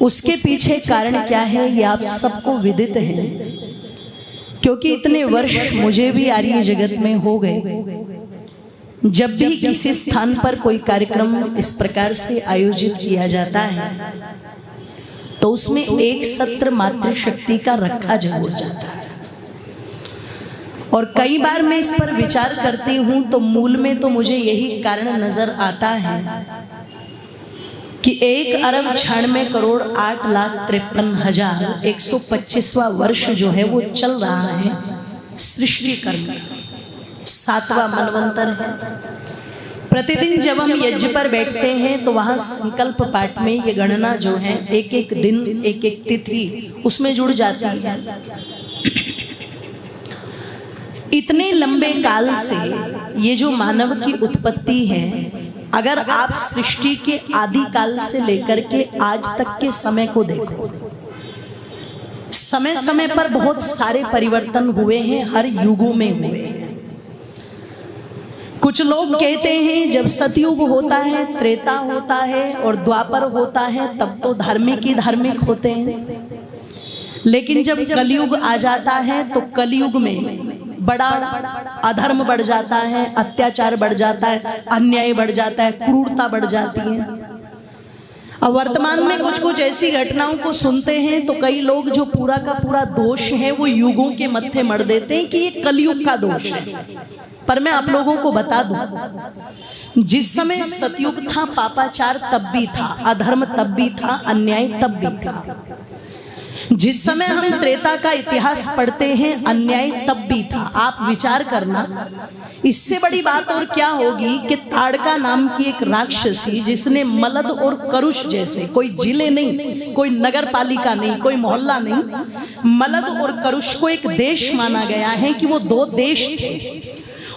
उसके पीछे कारण क्या है ये आप सबको विदित है, क्योंकि इतने वर्ष मुझे भी आर्य जगत में हो गए। जब भी किसी स्थान पर कोई कार्यक्रम इस प्रकार से आयोजित किया जाता है तो उसमें एक सत्र मातृशक्ति का रखा जरूर जाता है। और कई बार मैं इस पर विचार करती हूँ तो मूल में तो मुझे यही कारण नजर आता है कि 1,96,8,53,125वां वर्ष जो है वो चल रहा है सृष्टि कर्म, 7वां मनवंतर है। प्रतिदिन जब हम यज्ञ पर बैठते हैं तो वहां संकल्प पाठ में ये गणना जो है एक एक दिन एक एक तिथि उसमें जुड़ जाती है। इतने लंबे काल से ये जो मानव की उत्पत्ति है, अगर आप सृष्टि के आदि काल से लेकर के आज तक के समय को देखो, समय समय पर बहुत सारे परिवर्तन हुए हैं, हर युगों में हुए हैं। कुछ लोग कहते हैं जब सतयुग होता है, त्रेता होता है और द्वापर होता है तब तो धार्मिक ही धार्मिक होते हैं, लेकिन जब कलयुग आ जाता है तो कलयुग में बड़ा अधर्म बढ़ जाता है, अत्याचार बढ़ जाता है, अन्याय बढ़ जाता है, क्रूरता बढ़ जाती है। अब वर्तमान में कुछ कुछ ऐसी घटनाओं को सुनते हैं तो कई लोग जो पूरा का पूरा दोष है वो युगों के मत्थे मढ़ देते हैं कि ये कलयुग का दोष है। पर मैं आप लोगों को बता दूं, जिस समय सतयुग था पापाचार तब भी था, अधर्म तब भी था, अन्याय तब भी था। जिस समय हम त्रेता का इतिहास पढ़ते हैं अन्याय तब भी था। आप विचार करना, इससे बड़ी बात और क्या होगी कि ताड़का नाम की एक राक्षसी जिसने मलद और करुष जैसे, कोई जिले नहीं, कोई नगर पालिका नहीं, कोई मोहल्ला नहीं, मलद और करुष को एक देश माना गया है कि वो 2 देश थे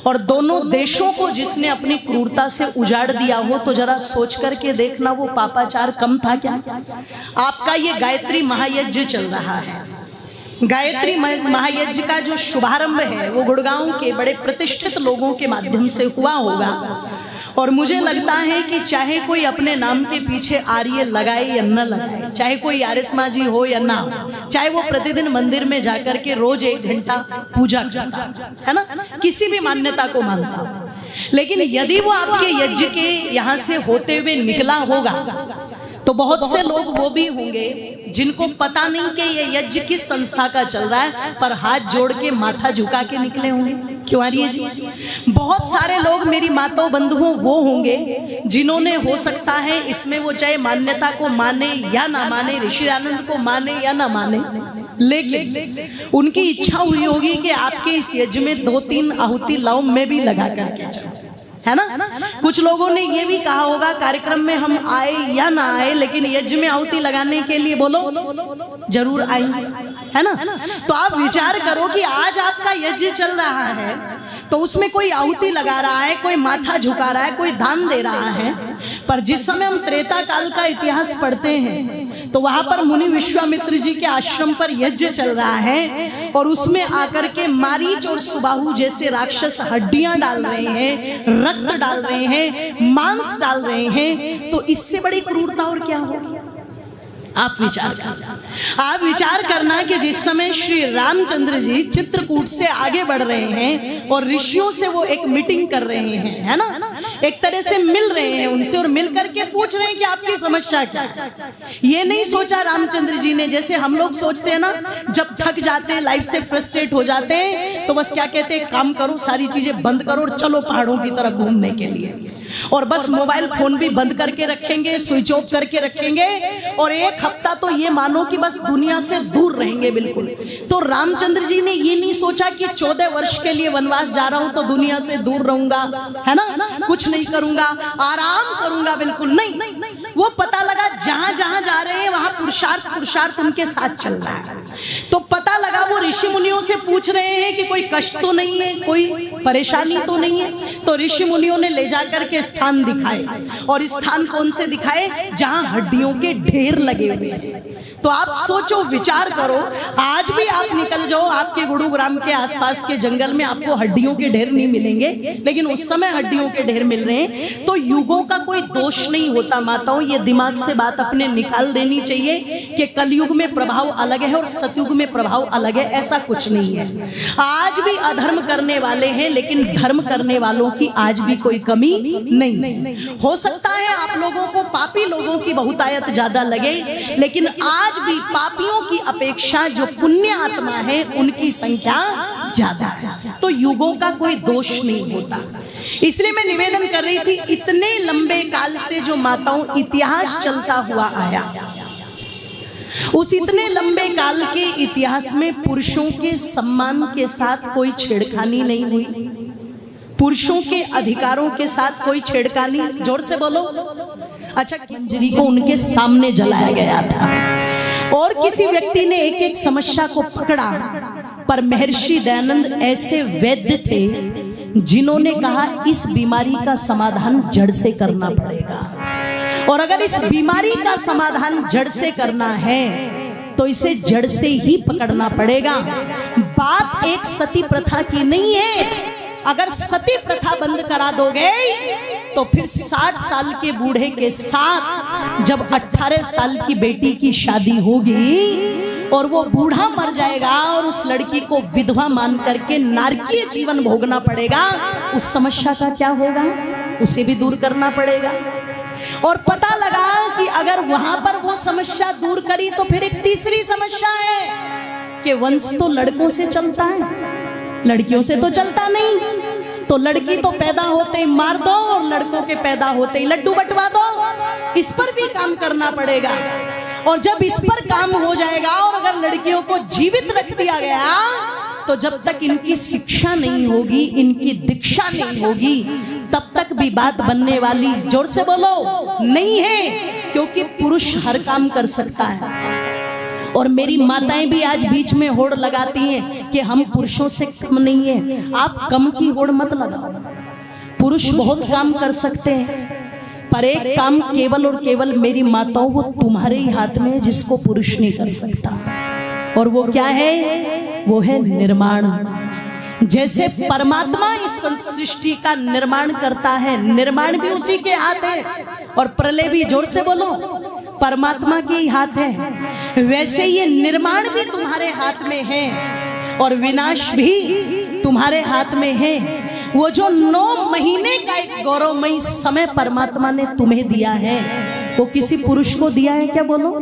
और दोनों देशों को जिसने अपनी क्रूरता से उजाड़ दिया हो तो जरा सोच करके देखना वो पापाचार कम था क्या? आपका ये गायत्री महायज्ञ चल रहा है। गायत्री महायज्ञ का जो शुभारंभ है वो गुड़गांव के बड़े प्रतिष्ठित लोगों के माध्यम से हुआ होगा और मुझे लगता है कि चाहे कोई अपने नाम के पीछे आर्य लगाए या न लगाए, चाहे कोई आर्यस्मा जी हो या ना, चाहे वो प्रतिदिन मंदिर में जाकर के रोज 1 घंटा पूजा करता है ना, किसी भी मान्यता को मानता, लेकिन यदि वो आपके यज्ञ के यहाँ से होते हुए निकला होगा तो बहुत से लोग वो भी होंगे जिनको पता नहीं कि ये यज्ञ किस संस्था का चल रहा है, पर हाथ जोड़ के माथा झुका के निकले होंगे। क्यों आर्य जी? बहुत सारे लोग मेरी माताओं बंधुओं वो होंगे जिन्होंने हो सकता है इसमें वो चाहे मान्यता को माने या ना माने, ऋषि आनंद को माने या ना माने, लेकिन उनकी इच्छा हुई होगी कि आपके इस यज्ञ में 2-3 आहुति लाओ, मैं भी लगा करके चल, है ना। कुछ लोगों ने ये भी कहा होगा कार्यक्रम में हम आए या ना आए लेकिन यज्ञ में आहुति लगाने के लिए बोलो जरूर आएंगे, है ना। तो आप विचार करो कि आज आपका यज्ञ चल रहा है तो उसमें कोई आहुति लगा रहा है, कोई माथा झुका रहा है, कोई दान दे रहा है, पर जिस समय हम त्रेता काल का इतिहास पढ़ते हैं तो वहां पर मुनि विश्वामित्र जी के आश्रम पर यज्ञ चल रहा है और उसमें आकर के मारीच और सुबाहु जैसे राक्षस हड्डियां डाल रहे हैं, रक्त डाल रहे हैं, मांस डाल रहे हैं, तो इससे बड़ी क्रूरता और क्या होगी? आप विचार करना कि जिस समय श्री रामचंद्र जी चित्रकूट से आगे बढ़ रहे हैं और ऋषियों से वो एक मीटिंग कर रहे हैं, है ना, एक तरह से मिल रहे हैं उनसे और मिल करके पूछ रहे हैं कि आपकी समस्या क्या है। ये नहीं सोचा रामचंद्र जी ने जैसे हम लोग सोचते हैं ना, जब थक जाते हैं, लाइफ से फ्रस्ट्रेट हो जाते हैं तो बस क्या कहते हैं, काम करो, सारी चीजें बंद करो और चलो पहाड़ों की तरफ घूमने के लिए, और बस मोबाइल फोन भी बंद करके रखेंगे, स्विच ऑफ करके रखेंगे और 1 हफ्ता तो ये मानो कि बस दुनिया से दूर रहेंगे बिल्कुल। तो रामचंद्र जी ने ये नहीं सोचा कि 14 वर्ष के लिए वनवास जा रहा हूं तो दुनिया से दूर रहूंगा, है ना, कुछ नहीं करूंगा, आराम करूंगा, बिल्कुल नहीं। वो पता लगा जहां जहां जा रहे हैं वहां पुरुषार्थ उनके साथ चल रहा है। तो पता लगा वो ऋषि मुनियों से पूछ रहे हैं कि कोई कष्ट तो नहीं है, कोई परेशानी तो नहीं है। तो ऋषि मुनियों ने ले जाकर के स्थान दिखाए, और स्थान कौन से दिखाए? जहां हड्डियों के ढेर लगे हुए हैं। तो आप सोचो, विचार करो, आज भी आप निकल जाओ आपके गुरुग्राम के आसपास के जंगल में, आपको हड्डियों के ढेर नहीं मिलेंगे, लेकिन उस समय हड्डियों के ढेर मिल रहे हैं। तो युगों का कोई दोष नहीं होता माताओं, ये दिमाग से बात अपने निकाल देनी चाहिए कि कलयुग में प्रभाव अलग है और सतयुग में प्रभाव अलग है, ऐसा कुछ नहीं है। आज भी अधर्म करने वाले हैं, लेकिन धर्म करने वालों की आज भी कोई कमी नहीं। हो सकता है आप लोगों को पापी लोगों की बहुतायत ज्यादा लगे, लेकिन आज भी पापियों की अपेक्षा जो पुण्य आत्मा है उनकी संख्या ज्यादा है। तो युगों का कोई दोष नहीं होता। इसलिए मैं निवेदन कर रही थी, इतने लंबे काल से जो माताओं इतिहास चलता हुआ आया, उस इतने लंबे काल के इतिहास में पुरुषों के सम्मान के साथ कोई छेड़खानी नहीं हुई, पुरुषों के अधिकारों के साथ कोई छेड़खानी, जोर से बोलो। अच्छा, कंजरी को उनके सामने जलाया गया था और किसी व्यक्ति ने एक एक समस्या को पकड़ा, पर महर्षि दयानंद ऐसे वैद्य थे जिन्होंने कहा इस बीमारी का समाधान जड़ से करना पड़ेगा, और अगर इस बीमारी का समाधान जड़ से करना है तो इसे जड़ से ही पकड़ना पड़ेगा। बात एक सती प्रथा की नहीं है। अगर सती प्रथा बंद करा दोगे तो फिर 60 साल के बूढ़े के साथ जब 18 साल की बेटी की शादी होगी और वो बूढ़ा मर जाएगा और उस लड़की को विधवा मान करके नारकीय जीवन भोगना पड़ेगा, उस समस्या का क्या होगा? उसे भी दूर करना पड़ेगा। और पता लगा कि अगर वहां पर वो समस्या दूर करी तो फिर एक तीसरी समस्या है कि वंश तो लड़कों से चलता है, लड़कियों से तो चलता नहीं। तो लड़की तो पैदा होते ही मार दो और लड़कों के पैदा होते ही लड्डू बंटवा दो, इस पर भी काम करना पड़ेगा। और जब इस पर काम हो जाएगा और अगर लड़कियों को जीवित रख दिया गया तो जब तक इनकी शिक्षा नहीं होगी, इनकी दीक्षा नहीं होगी, तब तक भी बात बनने वाली, जोर से बोलो, नहीं है। क्योंकि पुरुष हर काम कर सकता है। और मेरी माताएं भी आज बीच में होड़ लगाती हैं कि हम पुरुषों से कम नहीं है। आप कम की होड़ मत लगाओ, पुरुष बहुत काम कर सकते हैं, पर एक काम केवल और केवल मेरी माताओं वो तुम्हारे ही हाथ में है जिसको पुरुष नहीं कर सकता, और वो क्या है? वो है निर्माण। जैसे परमात्मा इस सृष्टि का निर्माण करता है, निर्माण भी उसी के हाथ है, और प्रलय भी, जोर से बोलो, परमात्मा के ही हाथ है। वैसे ये निर्माण भी तुम्हारे हाथ में है और विनाश भी तुम्हारे हाथ में है। वो जो 9 महीने का एक गौरवमयी समय परमात्मा ने तुम्हें दिया है, वो किसी पुरुष को दिया है क्या? बोलो,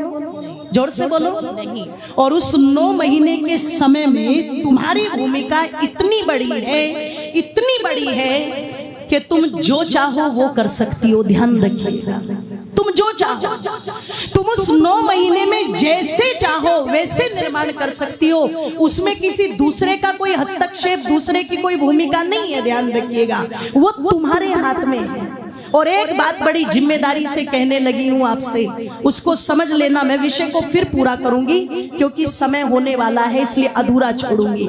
जोर से बोलो। नहीं। और उस 9 महीने के समय में तुम्हारी भूमिका इतनी बड़ी है, इतनी बड़ी है कि तुम जो चाहो वो कर सकती हो। ध्यान रखिएगा, तुम जो चाहो, तुम उस 9 महीने में जैसे चाहो वैसे निर्माण कर सकती हो। उसमें किसी दूसरे का कोई हस्तक्षेप, दूसरे की कोई भूमिका नहीं है। ध्यान रखिएगा, वो तुम्हारे हाथ में है। और एक बात बड़ी जिम्मेदारी से कहने लगी हूं आपसे, उसको समझ लेना। मैं विषय को फिर पूरा करूंगी क्योंकि समय होने वाला है, इसलिए अधूरा छोड़ूंगी।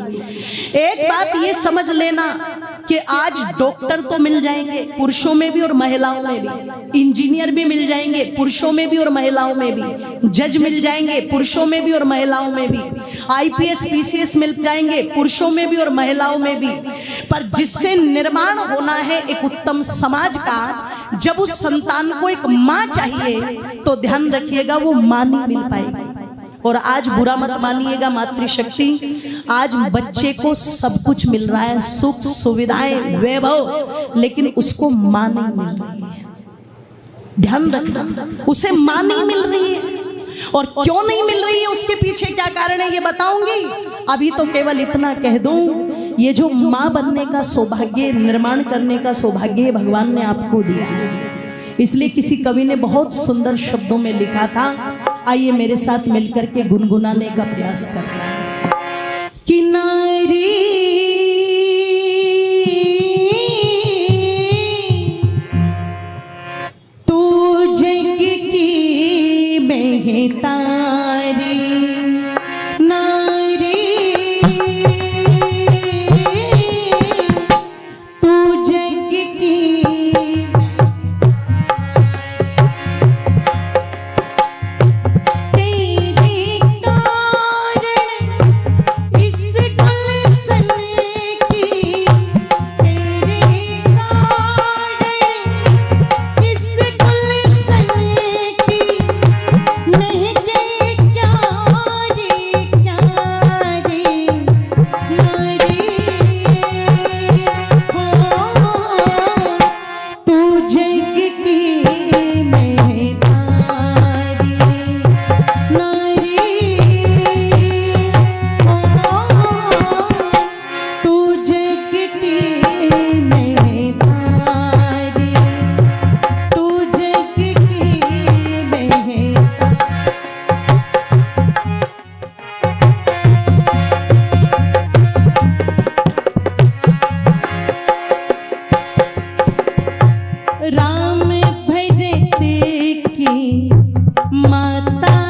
एक बात ये समझ लेना कि आज डॉक्टर तो मिल जाएंगे पुरुषों में भी और महिलाओं में भी, इंजीनियर भी मिल जाएंगे पुरुषों में भी और महिलाओं में भी, जज मिल जाएंगे पुरुषों में भी और महिलाओं में भी, IPS PCS मिल जाएंगे पुरुषों में भी और महिलाओं में भी। पर जिससे निर्माण होना है एक उत्तम समाज का, जब उस संतान को एक माँ चाहिए तो ध्यान रखिएगा वो माँ नहीं मिल पाएगी। और आज बुरा मत मानिएगा मातृशक्ति, आज बच्चे को सब कुछ मिल रहा है, सुख सुविधाएं वैभव, लेकिन उसको माँ नहीं मिल रही है। ध्यान रखना, उसे माँ नहीं मिल रही है। और क्यों नहीं मिल रही है, उसके पीछे क्या कारण है ये बताऊंगी। अभी तो केवल इतना कह दूं, ये जो माँ बनने का सौभाग्य, निर्माण करने का सौभाग्य भगवान ने आपको दिया है। इसलिए किसी कवि ने बहुत सुंदर शब्दों में लिखा था, आइए मेरे साथ मिलकर के गुनगुनाने का प्रयास करना है। कि नारी तू जग की महतारी, नारी तू जग की तेरी माता